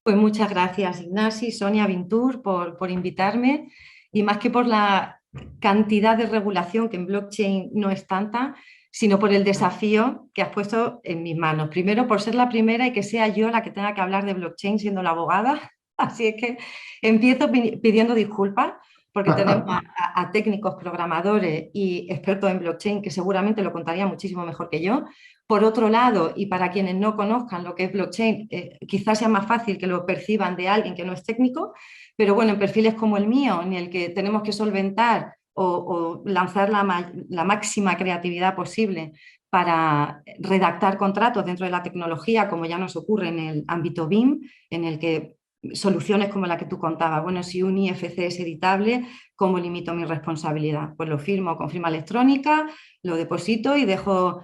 Pues muchas gracias, Ignasi, Sonia Vintur, por invitarme y más que por la cantidad de regulación que en blockchain no es tanta, sino por el desafío que has puesto en mis manos. Primero, por ser la primera y que sea yo la que tenga que hablar de blockchain siendo la abogada. Así es que empiezo pidiendo disculpas porque tenemos a técnicos, programadores y expertos en blockchain que seguramente lo contarían muchísimo mejor que yo. Por otro lado, y para quienes no conozcan lo que es blockchain, quizás sea más fácil que lo perciban de alguien que no es técnico, pero bueno, en perfiles como el mío, en el que tenemos que solventar o lanzar la máxima creatividad posible para redactar contratos dentro de la tecnología, como ya nos ocurre en el ámbito BIM, en el que soluciones como la que tú contabas, bueno, si un IFC es editable, ¿cómo limito mi responsabilidad? Pues lo firmo con firma electrónica, lo deposito y dejo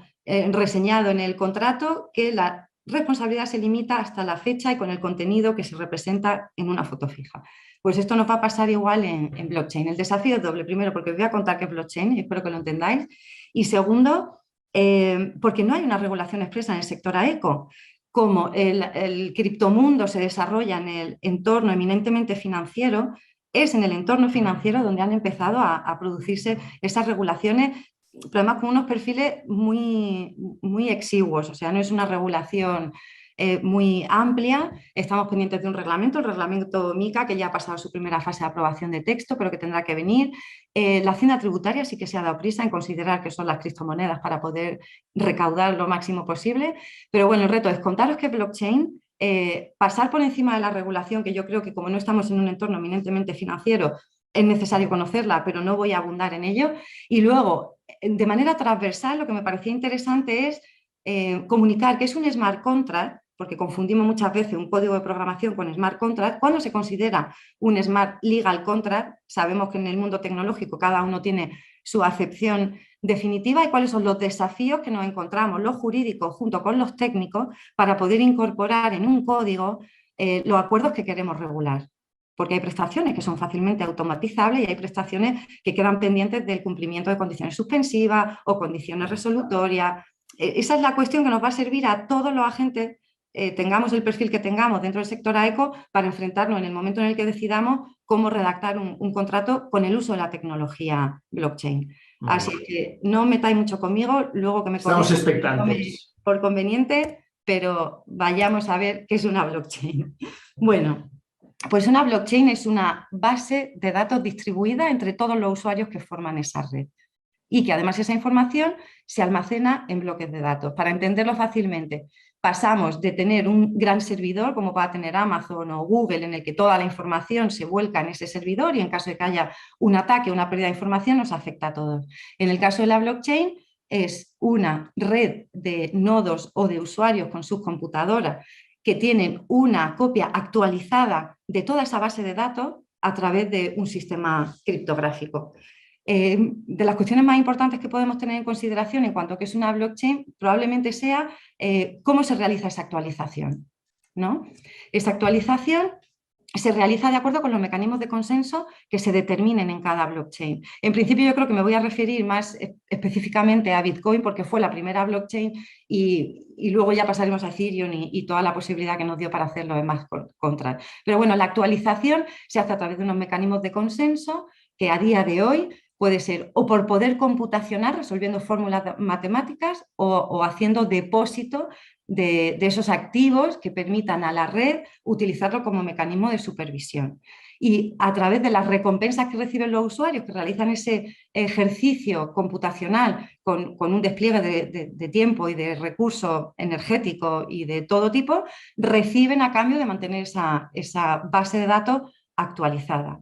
reseñado en el contrato que la responsabilidad se limita hasta la fecha y con el contenido que se representa en una foto fija. Pues esto nos va a pasar igual en blockchain. El desafío es doble. Primero, porque os voy a contar qué es blockchain y espero que lo entendáis. Y segundo, porque no hay una regulación expresa en el sector AECO. Como el criptomundo se desarrolla en el entorno eminentemente financiero, es en el entorno financiero donde han empezado a producirse esas regulaciones, pero además con unos perfiles muy exiguos, o sea, no es una regulación muy amplia. Estamos pendientes de un reglamento, el reglamento MICA, que ya ha pasado su primera fase de aprobación de texto, pero que tendrá que venir. La Hacienda Tributaria sí que se ha dado prisa en considerar que son las criptomonedas para poder recaudar lo máximo posible, pero bueno, el reto es contaros que blockchain, pasar por encima de la regulación, que yo creo que como no estamos en un entorno eminentemente financiero, es necesario conocerla, pero no voy a abundar en ello. Y luego, de manera transversal, lo que me parecía interesante es comunicar que es un smart contract, porque confundimos muchas veces un código de programación con smart contract. ¿Cuándo se considera un smart legal contract? Sabemos que en el mundo tecnológico cada uno tiene su acepción definitiva y cuáles son los desafíos que nos encontramos los jurídicos junto con los técnicos para poder incorporar en un código los acuerdos que queremos regular. Porque hay prestaciones que son fácilmente automatizables y hay prestaciones que quedan pendientes del cumplimiento de condiciones suspensivas o condiciones resolutorias. Esa es la cuestión que nos va a servir a todos los agentes, tengamos el perfil que tengamos dentro del sector AECO, para enfrentarnos en el momento en el que decidamos cómo redactar un contrato con el uso de la tecnología blockchain. Muy Así bien. que no metáis mucho conmigo, luego que me Estamos corrija expectantes. por conveniente, pero vayamos a ver qué es una blockchain. Bueno, pues una blockchain es una base de datos distribuida entre todos los usuarios que forman esa red y que además esa información se almacena en bloques de datos. Para entenderlo fácilmente, pasamos de tener un gran servidor, como pueda tener Amazon o Google, en el que toda la información se vuelca en ese servidor y en caso de que haya un ataque o una pérdida de información nos afecta a todos. En el caso de la blockchain, es una red de nodos o de usuarios con sus computadoras que tienen una copia actualizada de toda esa base de datos a través de un sistema criptográfico. De las cuestiones más importantes que podemos tener en consideración en cuanto a qué es una blockchain, probablemente sea cómo se realiza esa actualización, ¿no? Esa actualización se realiza de acuerdo con los mecanismos de consenso que se determinen en cada blockchain. En principio yo creo que me voy a referir más específicamente a Bitcoin porque fue la primera blockchain y luego ya pasaremos a Ethereum y toda la posibilidad que nos dio para hacerlo en más contras. Pero bueno, la actualización se hace a través de unos mecanismos de consenso que a día de hoy puede ser o por poder computacional, resolviendo fórmulas matemáticas, o haciendo depósito de esos activos que permitan a la red utilizarlo como mecanismo de supervisión. Y a través de las recompensas que reciben los usuarios que realizan ese ejercicio computacional con un despliegue de tiempo y de recursos energéticos y de todo tipo, reciben a cambio de mantener esa base de datos actualizada.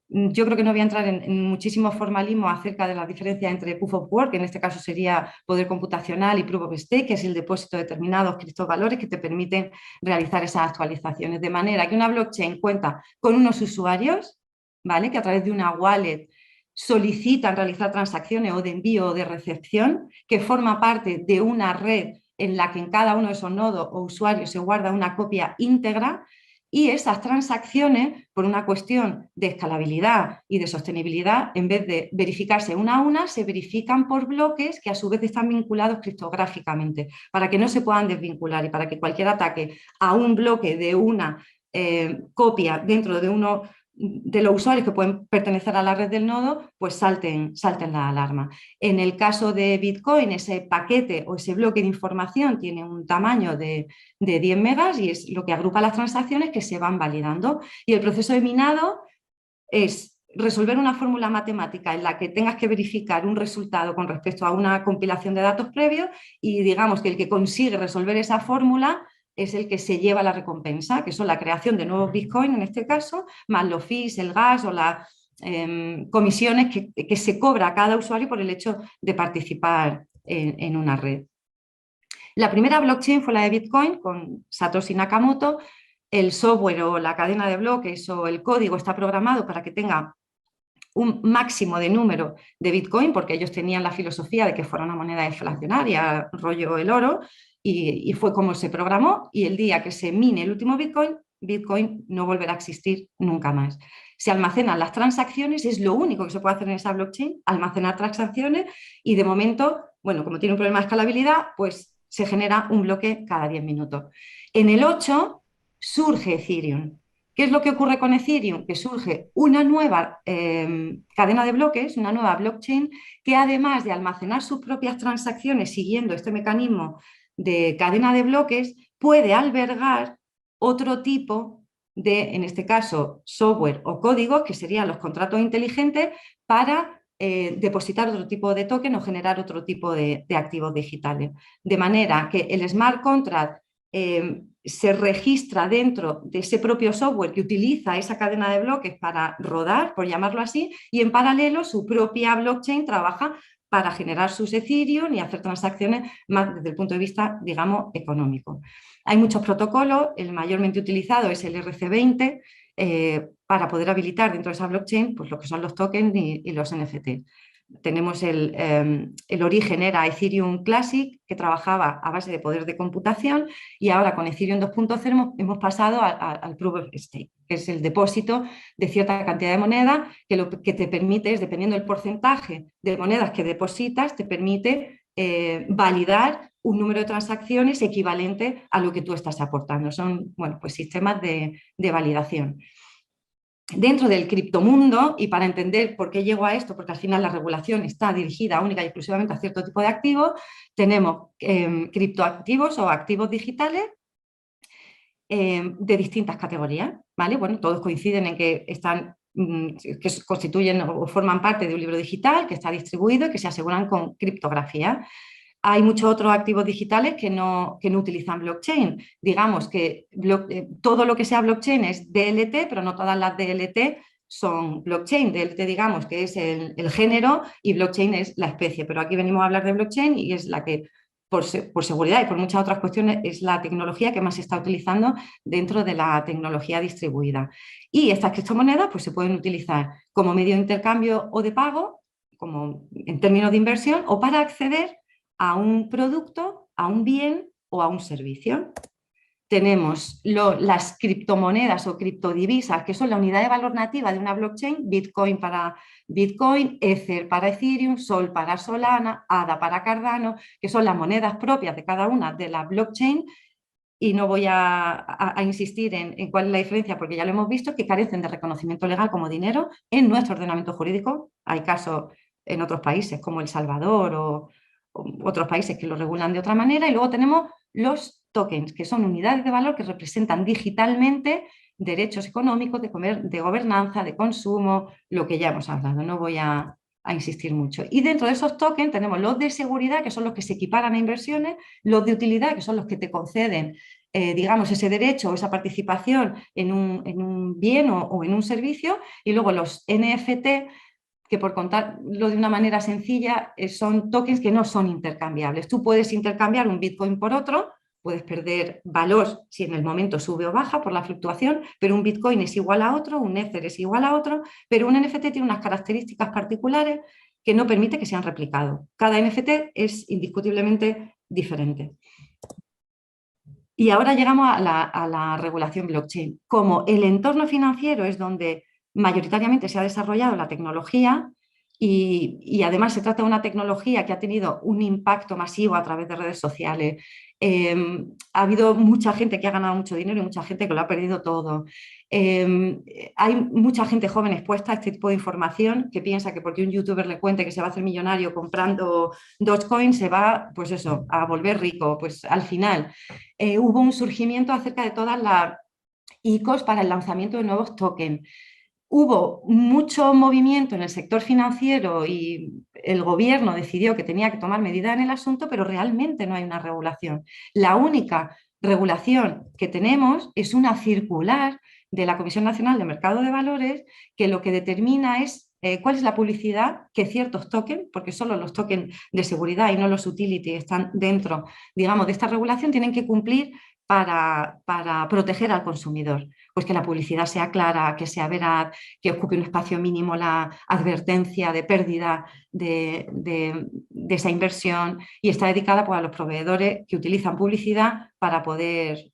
Yo creo que no voy a entrar en muchísimo formalismo acerca de la diferencia entre Proof of Work, que en este caso sería poder computacional, y Proof of Stake, que es el depósito de determinados criptovalores que te permiten realizar esas actualizaciones. De manera que una blockchain cuenta con unos usuarios, ¿vale?, que a través de una wallet solicitan realizar transacciones o de envío o de recepción, que forma parte de una red en la que en cada uno de esos nodos o usuarios se guarda una copia íntegra. Y esas transacciones, por una cuestión de escalabilidad y de sostenibilidad, en vez de verificarse una a una, se verifican por bloques que a su vez están vinculados criptográficamente, para que no se puedan desvincular y para que cualquier ataque a un bloque de una copia dentro de uno de los usuarios que pueden pertenecer a la red del nodo, pues salten la alarma. En el caso de Bitcoin, ese paquete o ese bloque de información tiene un tamaño de 10 megas y es lo que agrupa las transacciones que se van validando. Y el proceso de minado es resolver una fórmula matemática en la que tengas que verificar un resultado con respecto a una compilación de datos previos y digamos que el que consigue resolver esa fórmula es el que se lleva la recompensa, que son la creación de nuevos Bitcoin en este caso, más los fees, el gas o las comisiones que se cobra a cada usuario por el hecho de participar en una red. La primera blockchain fue la de Bitcoin con Satoshi Nakamoto. El software o la cadena de bloques o el código está programado para que tenga un máximo de número de Bitcoin, porque ellos tenían la filosofía de que fuera una moneda inflacionaria, rollo el oro, y fue como se programó, y el día que se mine el último Bitcoin, Bitcoin no volverá a existir nunca más. Se almacenan las transacciones, es lo único que se puede hacer en esa blockchain, almacenar transacciones, y de momento, bueno, como tiene un problema de escalabilidad, pues se genera un bloque cada 10 minutos. En el 8 surge Ethereum. ¿Qué es lo que ocurre con Ethereum? Que surge una nueva cadena de bloques, una nueva blockchain, que además de almacenar sus propias transacciones siguiendo este mecanismo de cadena de bloques, puede albergar otro tipo de, en este caso, software o códigos, que serían los contratos inteligentes, para depositar otro tipo de token o generar otro tipo de activos digitales. De manera que el smart contract se registra dentro de ese propio software que utiliza esa cadena de bloques para rodar, por llamarlo así, y en paralelo su propia blockchain trabaja para generar sus Ethereum y hacer transacciones más desde el punto de vista, digamos, económico. Hay muchos protocolos, el mayormente utilizado es el RC20, para poder habilitar dentro de esa blockchain pues, lo que son los tokens y los NFT. Tenemos el origen era Ethereum Classic, que trabajaba a base de poder de computación, y ahora con Ethereum 2.0 hemos pasado al Proof of Stake, que es el depósito de cierta cantidad de moneda, que lo que te permite es, dependiendo del porcentaje de monedas que depositas, te permite validar un número de transacciones equivalente a lo que tú estás aportando. Son, bueno, pues sistemas de validación. Dentro del criptomundo, y para entender por qué llego a esto, porque al final la regulación está dirigida única y exclusivamente a cierto tipo de activos, tenemos criptoactivos o activos digitales de distintas categorías, ¿vale? Bueno, todos coinciden en que están, que constituyen o forman parte de un libro digital que está distribuido y que se aseguran con criptografía. Hay muchos otros activos digitales que no utilizan blockchain. Digamos que todo lo que sea blockchain es DLT, pero no todas las DLT son blockchain. DLT, digamos, que es el género, y blockchain es la especie. Pero aquí venimos a hablar de blockchain y es la que, por seguridad y por muchas otras cuestiones, es la tecnología que más se está utilizando dentro de la tecnología distribuida. Y estas criptomonedas pues, se pueden utilizar como medio de intercambio o de pago, como en términos de inversión, o para acceder a un producto, a un bien o a un servicio. Tenemos las criptomonedas o criptodivisas, que son la unidad de valor nativa de una blockchain: Bitcoin para Bitcoin, Ether para Ethereum, Sol para Solana, ADA para Cardano, que son las monedas propias de cada una de las blockchain. Y no voy a insistir en cuál es la diferencia, porque ya lo hemos visto, que carecen de reconocimiento legal como dinero en nuestro ordenamiento jurídico. Hay casos en otros países como El Salvador o otros países que lo regulan de otra manera. Y luego tenemos los tokens, que son unidades de valor que representan digitalmente derechos económicos, de gobernanza, de consumo, lo que ya hemos hablado. No voy a insistir mucho. Y dentro de esos tokens tenemos los de seguridad, que son los que se equiparan a inversiones, los de utilidad, que son los que te conceden, digamos, ese derecho o esa participación en un bien o en un servicio, y luego los NFT, que por contarlo de una manera sencilla, son tokens que no son intercambiables. Tú puedes intercambiar un Bitcoin por otro, puedes perder valor si en el momento sube o baja por la fluctuación, pero un Bitcoin es igual a otro, un Ether es igual a otro, pero un NFT tiene unas características particulares que no permite que sean replicados. Cada NFT es indiscutiblemente diferente. Y ahora llegamos a la regulación blockchain. Como el entorno financiero es donde mayoritariamente se ha desarrollado la tecnología, y además se trata de una tecnología que ha tenido un impacto masivo a través de redes sociales. Ha habido mucha gente que ha ganado mucho dinero y mucha gente que lo ha perdido todo. Hay mucha gente joven expuesta a este tipo de información que piensa que porque un youtuber le cuente que se va a hacer millonario comprando Dogecoin se va, pues eso, a volver rico. Pues al final hubo un surgimiento acerca de todas las ICOs para el lanzamiento de nuevos tokens. Hubo mucho movimiento en el sector financiero y el gobierno decidió que tenía que tomar medidas en el asunto, pero realmente no hay una regulación. La única regulación que tenemos es una circular de la Comisión Nacional de Mercado de Valores que lo que determina es cuál es la publicidad que ciertos tokens, porque solo los tokens de seguridad y no los utility están dentro, digamos, de esta regulación, tienen que cumplir para proteger al consumidor. Pues que la publicidad sea clara, que sea veraz, que ocupe un espacio mínimo la advertencia de pérdida de esa inversión y está dedicada pues, a los proveedores que utilizan publicidad para poder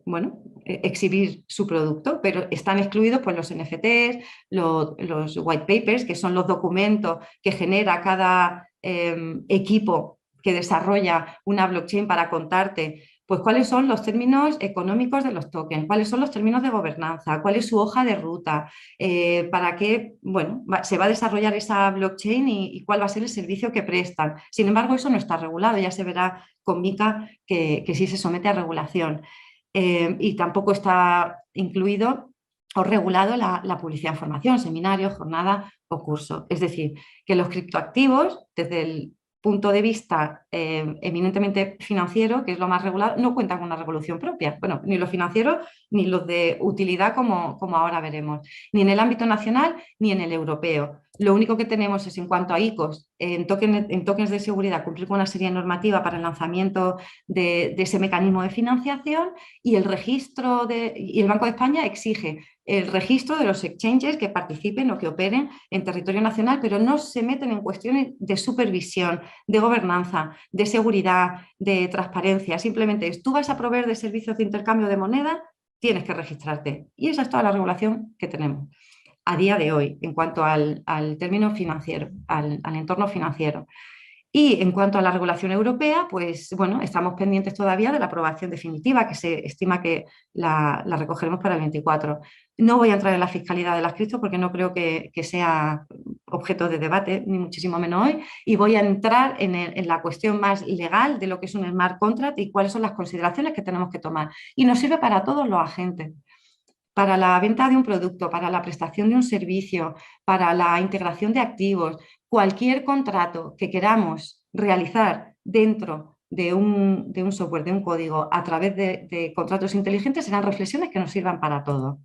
bueno, exhibir su producto, pero están excluidos pues, los NFTs, los white papers, que son los documentos que genera cada equipo que desarrolla una blockchain para contarte pues cuáles son los términos económicos de los tokens, cuáles son los términos de gobernanza, cuál es su hoja de ruta, para qué bueno, se va a desarrollar esa blockchain y cuál va a ser el servicio que prestan. Sin embargo, eso no está regulado, ya se verá con Mica que sí se somete a regulación. Y tampoco está incluido o regulado la publicidad en formación, seminarios, jornada o curso. Es decir, que los criptoactivos, desde el punto de vista eminentemente financiero, que es lo más regulado, no cuentan con una regulación propia. Bueno, ni los financieros ni los de utilidad, como ahora veremos, ni en el ámbito nacional ni en el europeo. Lo único que tenemos es, en cuanto a ICOs, en tokens de seguridad, cumplir con una serie normativa para el lanzamiento de ese mecanismo de financiación y el registro y el Banco de España exige el registro de los exchanges que participen o que operen en territorio nacional, pero no se meten en cuestiones de supervisión, de gobernanza, de seguridad, de transparencia. Simplemente es, tú vas a proveer de servicios de intercambio de moneda, tienes que registrarte. Y esa es toda la regulación que tenemos a día de hoy en cuanto al término financiero, al entorno financiero. Y en cuanto a la regulación europea, pues bueno, estamos pendientes todavía de la aprobación definitiva, que se estima que la recogeremos para el 24. No voy a entrar en la fiscalidad de las cripto porque no creo que sea objeto de debate, ni muchísimo menos hoy, y voy a entrar en la cuestión más legal de lo que es un smart contract y cuáles son las consideraciones que tenemos que tomar. Y nos sirve para todos los agentes, para la venta de un producto, para la prestación de un servicio, para la integración de activos, cualquier contrato que queramos realizar dentro de un software, de un código, a través de contratos inteligentes, serán reflexiones que nos sirvan para todo.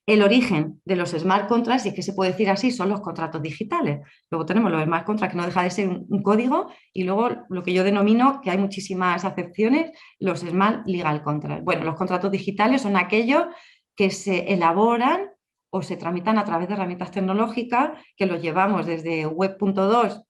El origen de los smart contracts, y es que se puede decir así, son los contratos digitales. Luego tenemos los smart contracts, que no deja de ser un código, y luego lo que yo denomino, que hay muchísimas acepciones, los smart legal contracts. Bueno, los contratos digitales son aquellos que se elaboran o se tramitan a través de herramientas tecnológicas que los llevamos desde Web.2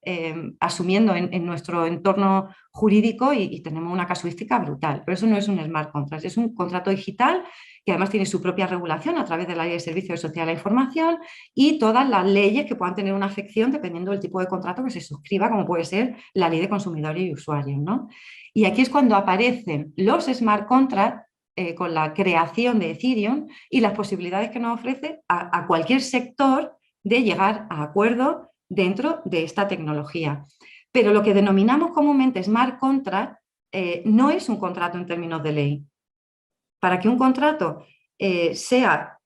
asumiendo en nuestro entorno jurídico y tenemos una casuística brutal. Pero eso no es un smart contract, es un contrato digital que además tiene su propia regulación a través de la Ley de Servicios Sociales de la Información y todas las leyes que puedan tener una afección dependiendo del tipo de contrato que se suscriba, como puede ser la Ley de Consumidores y Usuarios, ¿no? Y aquí es cuando aparecen los smart contracts con la creación de Ethereum y las posibilidades que nos ofrece a cualquier sector de llegar a acuerdos dentro de esta tecnología. Pero lo que denominamos comúnmente smart contract no es un contrato en términos de ley. Para que un contrato sea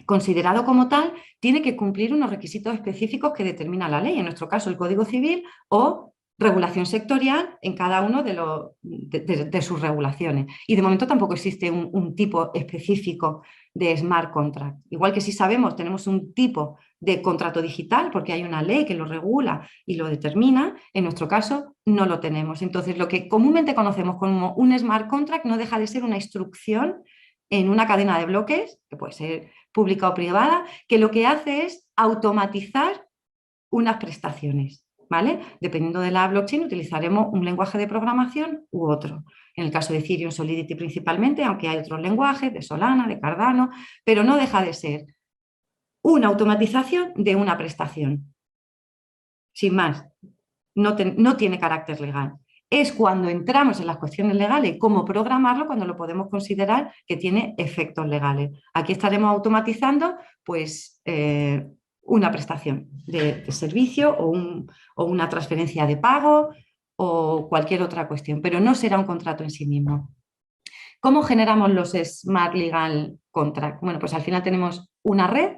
considerado como tal, tiene que cumplir unos requisitos específicos que determina la ley, en nuestro caso el Código Civil o regulación sectorial en cada uno de sus regulaciones. Y de momento tampoco existe un tipo específico de smart contract. Igual que si sabemos, tenemos un tipo de contrato digital porque hay una ley que lo regula y lo determina, en nuestro caso no lo tenemos. Entonces, lo que comúnmente conocemos como un smart contract no deja de ser una instrucción en una cadena de bloques, que puede ser pública o privada, que lo que hace es automatizar unas prestaciones, ¿vale? Dependiendo de la blockchain utilizaremos un lenguaje de programación u otro. En el caso de Ethereum, Solidity principalmente, aunque hay otros lenguajes, de Solana, de Cardano, pero no deja de ser una automatización de una prestación. sin más, no tiene carácter legal. Es cuando entramos en las cuestiones legales, cómo programarlo, cuando lo podemos considerar que tiene efectos legales. Aquí estaremos automatizando pues, una prestación de servicio o una transferencia de pago o cualquier otra cuestión, pero no será un contrato en sí mismo. ¿Cómo generamos los Smart Legal Contracts? Bueno, pues al final tenemos una red,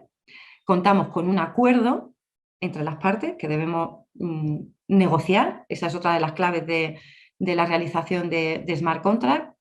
contamos con un acuerdo entre las partes que debemos negociar. Esa es otra de las claves de la realización de Smart Contract,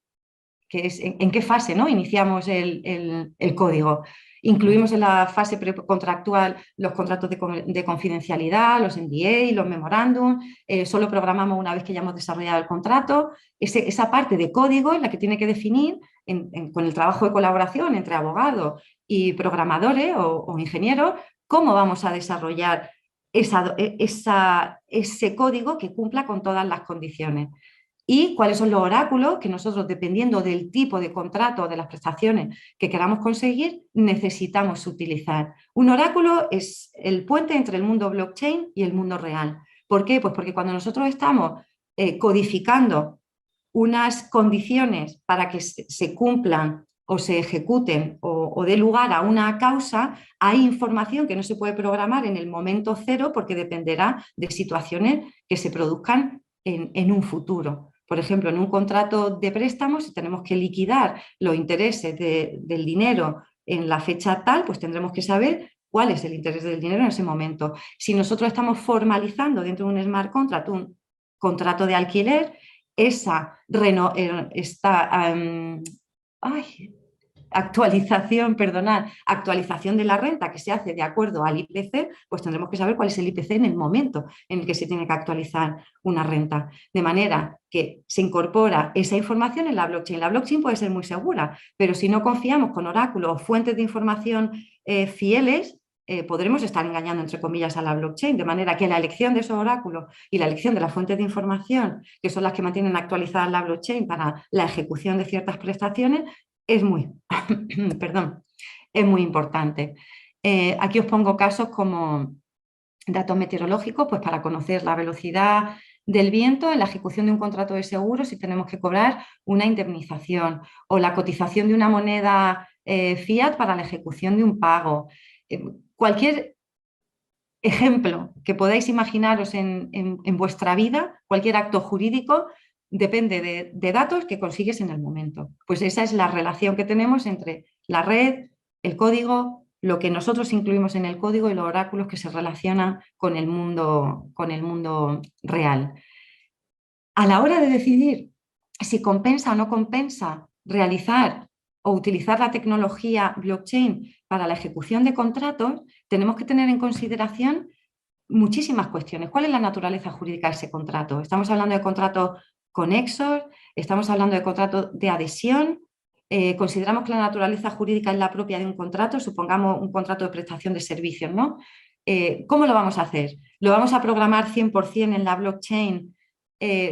que es en qué fase, ¿no? Iniciamos el código. Incluimos en la fase precontractual los contratos de confidencialidad, los NDA, los memorándum, solo programamos una vez que ya hemos desarrollado el contrato. Esa parte de código es la que tiene que definir con el trabajo de colaboración entre abogados y programadores o ingenieros cómo vamos a desarrollar ese código que cumpla con todas las condiciones. Y cuáles son los oráculos que nosotros, dependiendo del tipo de contrato o de las prestaciones que queramos conseguir, necesitamos utilizar. Un oráculo es el puente entre el mundo blockchain y el mundo real. ¿Por qué? Pues porque cuando nosotros estamos codificando unas condiciones para que se cumplan o se ejecuten o dé lugar a una causa, hay información que no se puede programar en el momento cero porque dependerá de situaciones que se produzcan en un futuro. Por ejemplo, en un contrato de préstamo, si tenemos que liquidar los intereses del dinero en la fecha tal, pues tendremos que saber cuál es el interés del dinero en ese momento. Si nosotros estamos formalizando dentro de un smart contract un contrato de alquiler, esta actualización de la renta que se hace de acuerdo al IPC, pues tendremos que saber cuál es el IPC en el momento en el que se tiene que actualizar una renta. De manera que se incorpora esa información en la blockchain. La blockchain puede ser muy segura, pero si no confiamos con oráculos o fuentes de información fieles, podremos estar engañando, entre comillas, a la blockchain, de manera que la elección de esos oráculos y la elección de las fuentes de información, que son las que mantienen actualizada la blockchain para la ejecución de ciertas prestaciones, es muy, perdón, es muy importante. Aquí os pongo casos como datos meteorológicos, pues para conocer la velocidad del viento en la ejecución de un contrato de seguro, si tenemos que cobrar una indemnización, o la cotización de una moneda fiat para la ejecución de un pago. Cualquier ejemplo que podáis imaginaros en vuestra vida, cualquier acto jurídico, depende de datos que consigues en el momento. Pues esa es la relación que tenemos entre la red, el código, lo que nosotros incluimos en el código y los oráculos que se relacionan con el mundo real. A la hora de decidir si compensa o no compensa realizar o utilizar la tecnología blockchain para la ejecución de contratos, tenemos que tener en consideración muchísimas cuestiones. ¿Cuál es la naturaleza jurídica de ese contrato? ¿Estamos hablando de contratos conexos? ¿Estamos hablando de contratos de adhesión? ¿Consideramos que la naturaleza jurídica es la propia de un contrato? Supongamos un contrato de prestación de servicios, ¿no? ¿Cómo lo vamos a hacer? ¿Lo vamos a programar 100% en la blockchain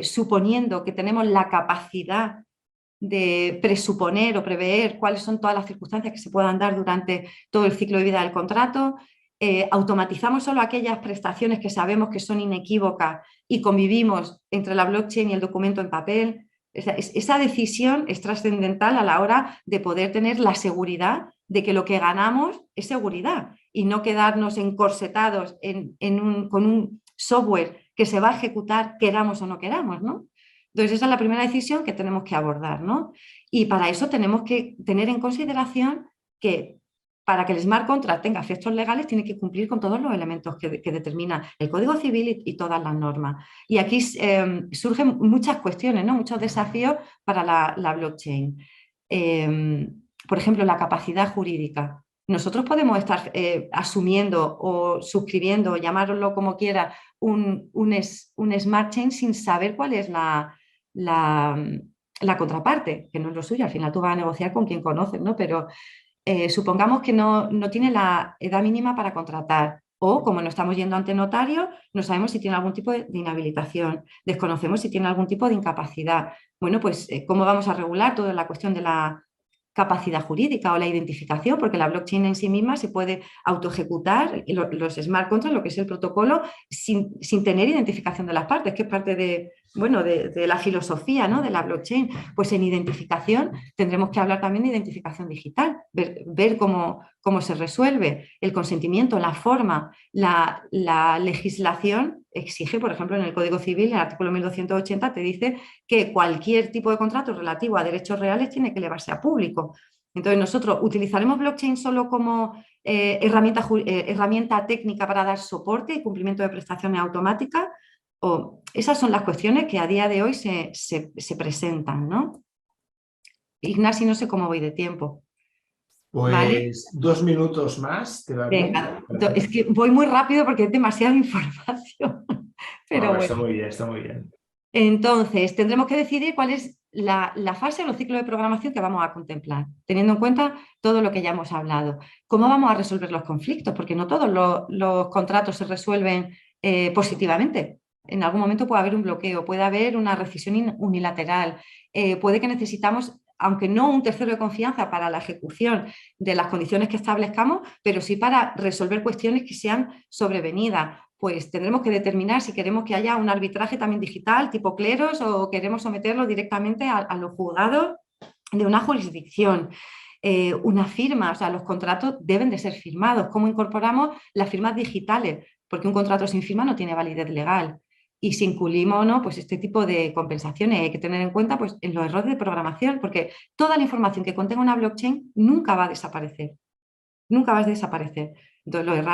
suponiendo que tenemos la capacidad de presuponer o prever cuáles son todas las circunstancias que se puedan dar durante todo el ciclo de vida del contrato? Automatizamos solo aquellas prestaciones que sabemos que son inequívocas y convivimos entre la blockchain y el documento en papel. Esa decisión es trascendental a la hora de poder tener la seguridad de que lo que ganamos es seguridad y no quedarnos encorsetados con un software que se va a ejecutar queramos o no queramos, ¿no? Entonces esa es la primera decisión que tenemos que abordar, ¿no? Y para eso tenemos que tener en consideración que para que el smart contract tenga efectos legales tiene que cumplir con todos los elementos que determina el Código Civil y todas las normas. Y aquí surgen muchas cuestiones, ¿no? Muchos desafíos para la blockchain. Por ejemplo, la capacidad jurídica. Nosotros podemos estar asumiendo o suscribiendo, llamarlo como quiera, un smart chain sin saber cuál es la contraparte, que no es lo suyo. Al final tú vas a negociar con quien conoces, ¿no? Pero supongamos que no tiene la edad mínima para contratar o, como no estamos yendo ante notario, no sabemos si tiene algún tipo de inhabilitación, desconocemos si tiene algún tipo de incapacidad. Bueno, pues, ¿cómo vamos a regular toda la cuestión de la capacidad jurídica o la identificación, porque la blockchain en sí misma se puede autoejecutar, los smart contracts, lo que es el protocolo, sin tener identificación de las partes, que es parte de, bueno, de la filosofía, ¿no?, de la blockchain. Pues en identificación tendremos que hablar también de identificación digital, ver cómo se resuelve el consentimiento, la forma, la legislación exige, por ejemplo, en el Código Civil, el artículo 1280 te dice que cualquier tipo de contrato relativo a derechos reales tiene que elevarse a público. Entonces, nosotros utilizaremos blockchain solo como herramienta técnica para dar soporte y cumplimiento de prestaciones automáticas, o esas son las cuestiones que a día de hoy se presentan, ¿no? Ignasi, no sé cómo voy de tiempo. ¿Vale? Pues 2 minutos más, ¿te va bien? Venga, es que voy muy rápido porque es demasiada información, pero Bueno, bueno. está muy bien, está muy bien. Entonces, tendremos que decidir cuál es la fase o los ciclos de programación que vamos a contemplar, teniendo en cuenta todo lo que ya hemos hablado. ¿Cómo vamos a resolver los conflictos? Porque no todos los contratos se resuelven positivamente. En algún momento puede haber un bloqueo, puede haber una rescisión unilateral, puede que necesitamos, aunque no un tercero de confianza para la ejecución de las condiciones que establezcamos, pero sí para resolver cuestiones que sean sobrevenidas. Pues tendremos que determinar si queremos que haya un arbitraje también digital tipo cleros o queremos someterlo directamente a los juzgados de una jurisdicción. Una firma, o sea, los contratos deben de ser firmados. ¿Cómo incorporamos las firmas digitales? Porque un contrato sin firma no tiene validez legal. Y si incluimos o no, pues este tipo de compensaciones hay que tener en cuenta pues, en los errores de programación, porque toda la información que contenga una blockchain nunca va a desaparecer. Nunca va a desaparecer. Entonces,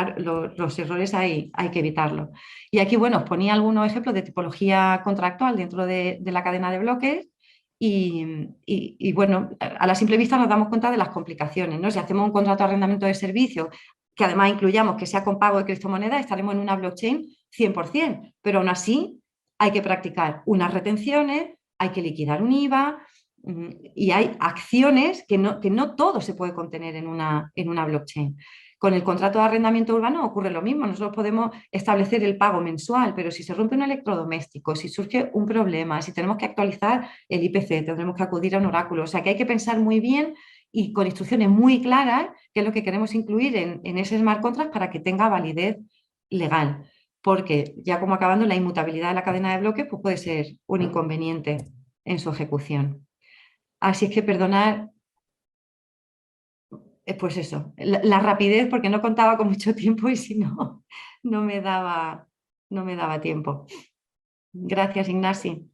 los errores hay que evitarlos. Y aquí, bueno, os ponía algunos ejemplos de tipología contractual dentro de la cadena de bloques y, bueno, a la simple vista nos damos cuenta de las complicaciones, ¿no? Si hacemos un contrato de arrendamiento de servicio, que además incluyamos que sea con pago de criptomonedas, estaremos en una blockchain 100%, pero aún así hay que practicar unas retenciones, hay que liquidar un IVA, y hay acciones que no todo se puede contener en una blockchain. Con el contrato de arrendamiento urbano ocurre lo mismo. Nosotros podemos establecer el pago mensual, pero si se rompe un electrodoméstico, si surge un problema, si tenemos que actualizar el IPC, tendremos que acudir a un oráculo. O sea que hay que pensar muy bien y con instrucciones muy claras qué es lo que queremos incluir en ese smart contract para que tenga validez legal. Porque ya como acabando, la inmutabilidad de la cadena de bloques pues puede ser un inconveniente en su ejecución. Así es que perdonar, pues eso, la rapidez, porque no contaba con mucho tiempo y si no, no me daba tiempo. Gracias, Ignasi.